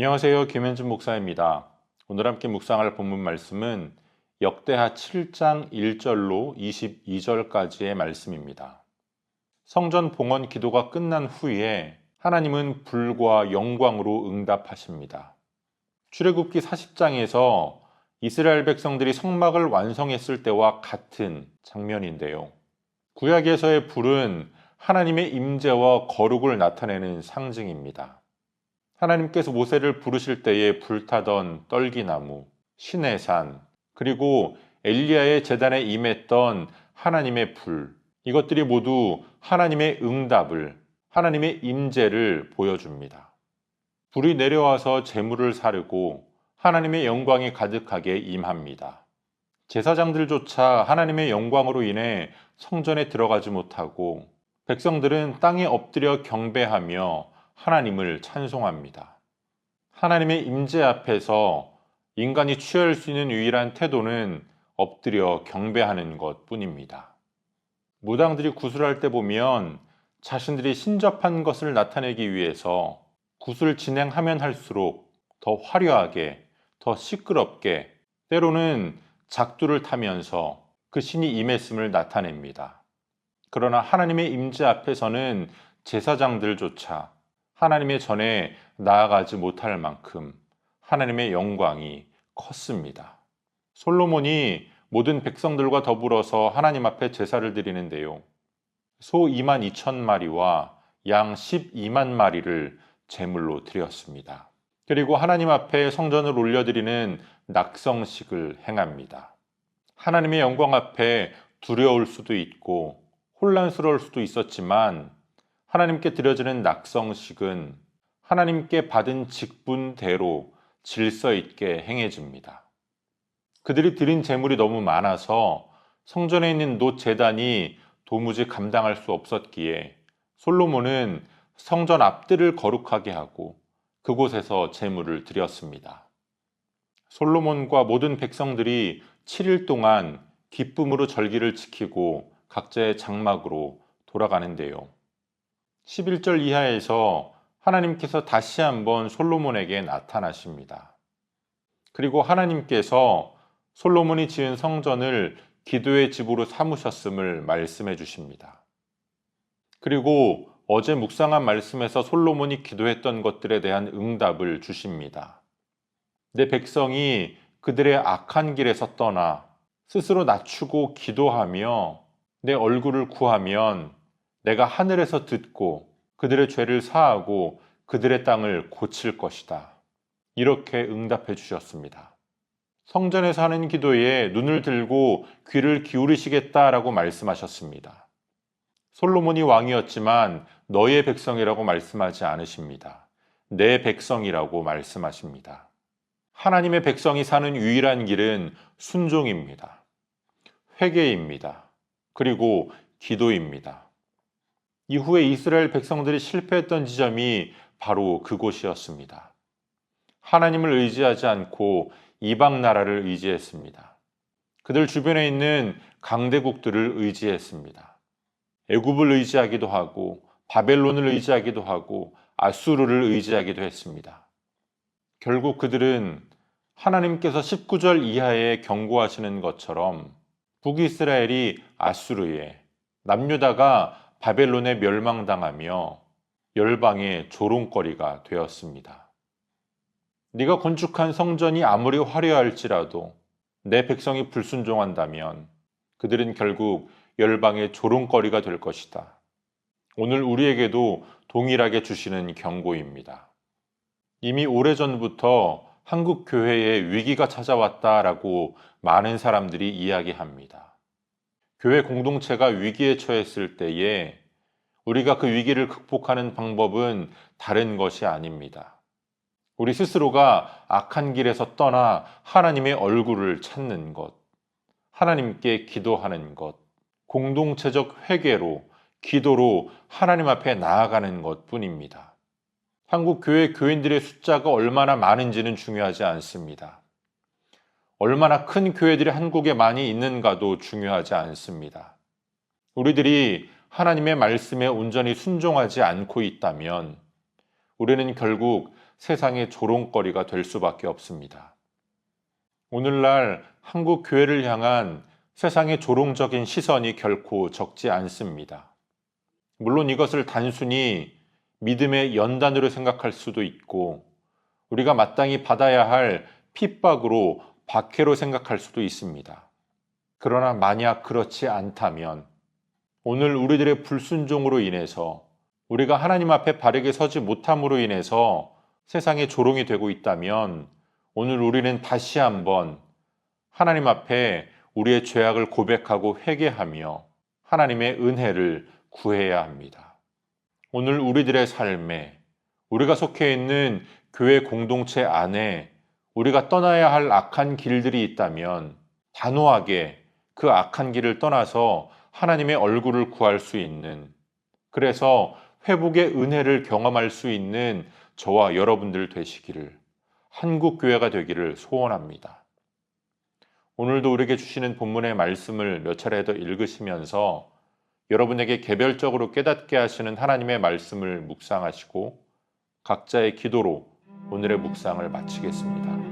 안녕하세요. 김현준 목사입니다. 오늘 함께 묵상할 본문 말씀은 역대하 7장 1절로 22절까지의 말씀입니다. 성전 봉헌 기도가 끝난 후에 하나님은 불과 영광으로 응답하십니다. 출애굽기 40장에서 이스라엘 백성들이 성막을 완성했을 때와 같은 장면인데요. 구약에서의 불은 하나님의 임재와 거룩을 나타내는 상징입니다. 하나님께서 모세를 부르실 때에 불타던 떨기나무, 시내산, 그리고 엘리야의 제단에 임했던 하나님의 불, 이것들이 모두 하나님의 응답을, 하나님의 임재를 보여줍니다. 불이 내려와서 제물을 사르고 하나님의 영광이 가득하게 임합니다. 제사장들조차 하나님의 영광으로 인해 성전에 들어가지 못하고 백성들은 땅에 엎드려 경배하며 하나님을 찬송합니다. 하나님의 임재 앞에서 인간이 취할 수 있는 유일한 태도는 엎드려 경배하는 것뿐입니다. 무당들이 구슬할 때 보면 자신들이 신접한 것을 나타내기 위해서 구슬 진행하면 할수록 더 화려하게, 더 시끄럽게, 때로는 작두를 타면서 그 신이 임했음을 나타냅니다. 그러나 하나님의 임재 앞에서는 제사장들조차 하나님의 전에 나아가지 못할 만큼 하나님의 영광이 컸습니다. 솔로몬이 모든 백성들과 더불어서 하나님 앞에 제사를 드리는데요. 소 22,000마리와 양 12만 마리를 제물로 드렸습니다. 그리고 하나님 앞에 성전을 올려드리는 낙성식을 행합니다. 하나님의 영광 앞에 두려울 수도 있고 혼란스러울 수도 있었지만 하나님께 드려지는 낙성식은 하나님께 받은 직분대로 질서 있게 행해집니다. 그들이 드린 제물이 너무 많아서 성전에 있는 놋 제단이 도무지 감당할 수 없었기에 솔로몬은 성전 앞뜰을 거룩하게 하고 그곳에서 제물을 드렸습니다. 솔로몬과 모든 백성들이 7일 동안 기쁨으로 절기를 지키고 각자의 장막으로 돌아가는데요. 11절 이하에서 하나님께서 다시 한번 솔로몬에게 나타나십니다. 그리고 하나님께서 솔로몬이 지은 성전을 기도의 집으로 삼으셨음을 말씀해 주십니다. 그리고 어제 묵상한 말씀에서 솔로몬이 기도했던 것들에 대한 응답을 주십니다. 내 백성이 그들의 악한 길에서 떠나 스스로 낮추고 기도하며 내 얼굴을 구하면 내가 하늘에서 듣고 그들의 죄를 사하고 그들의 땅을 고칠 것이다. 이렇게 응답해 주셨습니다. 성전에서 하는 기도에 눈을 들고 귀를 기울이시겠다라고 말씀하셨습니다. 솔로몬이 왕이었지만 너의 백성이라고 말씀하지 않으십니다. 내 백성이라고 말씀하십니다. 하나님의 백성이 사는 유일한 길은 순종입니다. 회개입니다. 그리고 기도입니다. 이후에 이스라엘 백성들이 실패했던 지점이 바로 그곳이었습니다. 하나님을 의지하지 않고 이방 나라를 의지했습니다. 그들 주변에 있는 강대국들을 의지했습니다. 애굽을 의지하기도 하고 바벨론을 의지하기도 하고 아수르를 의지하기도 했습니다. 결국 그들은 하나님께서 19절 이하에 경고하시는 것처럼 북이스라엘이 아수르에, 남유다가 바벨론에 멸망당하며 열방의 조롱거리가 되었습니다. 네가 건축한 성전이 아무리 화려할지라도 내 백성이 불순종한다면 그들은 결국 열방의 조롱거리가 될 것이다. 오늘 우리에게도 동일하게 주시는 경고입니다. 이미 오래전부터 한국 교회에 위기가 찾아왔다라고 많은 사람들이 이야기합니다. 교회 공동체가 위기에 처했을 때에 우리가 그 위기를 극복하는 방법은 다른 것이 아닙니다. 우리 스스로가 악한 길에서 떠나 하나님의 얼굴을 찾는 것, 하나님께 기도하는 것, 공동체적 회개로, 기도로 하나님 앞에 나아가는 것뿐입니다. 한국 교회 교인들의 숫자가 얼마나 많은지는 중요하지 않습니다. 얼마나 큰 교회들이 한국에 많이 있는가도 중요하지 않습니다. 우리들이 하나님의 말씀에 온전히 순종하지 않고 있다면 우리는 결국 세상의 조롱거리가 될 수밖에 없습니다. 오늘날 한국 교회를 향한 세상의 조롱적인 시선이 결코 적지 않습니다. 물론 이것을 단순히 믿음의 연단으로 생각할 수도 있고 우리가 마땅히 받아야 할 핍박으로 박해로 생각할 수도 있습니다. 그러나 만약 그렇지 않다면 오늘 우리들의 불순종으로 인해서 우리가 하나님 앞에 바르게 서지 못함으로 인해서 세상의 조롱이 되고 있다면 오늘 우리는 다시 한번 하나님 앞에 우리의 죄악을 고백하고 회개하며 하나님의 은혜를 구해야 합니다. 오늘 우리들의 삶에 우리가 속해 있는 교회 공동체 안에 우리가 떠나야 할 악한 길들이 있다면 단호하게 그 악한 길을 떠나서 하나님의 얼굴을 구할 수 있는, 그래서 회복의 은혜를 경험할 수 있는 저와 여러분들 되시기를, 한국교회가 되기를 소원합니다. 오늘도 우리에게 주시는 본문의 말씀을 몇 차례 더 읽으시면서 여러분에게 개별적으로 깨닫게 하시는 하나님의 말씀을 묵상하시고 각자의 기도로 오늘의 묵상을 마치겠습니다.